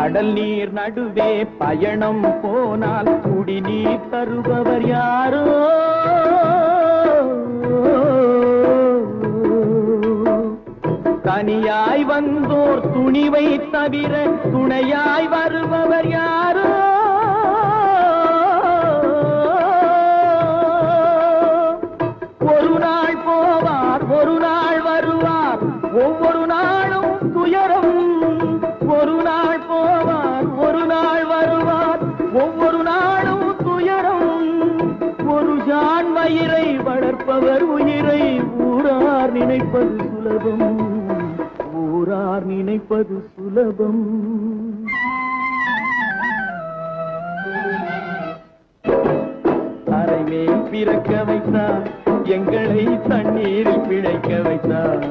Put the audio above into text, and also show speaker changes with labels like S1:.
S1: கடல் நீர் நடுவே பயணம் போனால் குடிநீர் தருபவர் யாரோ? தனியாய் வந்தோர் துணிவை தவிர துணையாய் வருபவர் யாரோ? ஒரு நாள் போவார், ஒரு நாள் வருவார், ஒவ்வொரு நாளும் துயரம். ஒரு நாள் போவார், ஒரு நாள் வருவார், ஒவ்வொரு நாளும் துயரம். ஒரு ஜான் வயிறை வளர்ப்பவர் உயிரை ஊரார் நினைப்பது சுலபம், ஊரார் நினைப்பது சுலபம். அரைமேல் பிறக்க வைத்தார், எங்களை தண்ணீரில் பிழைக்க வைத்தார்.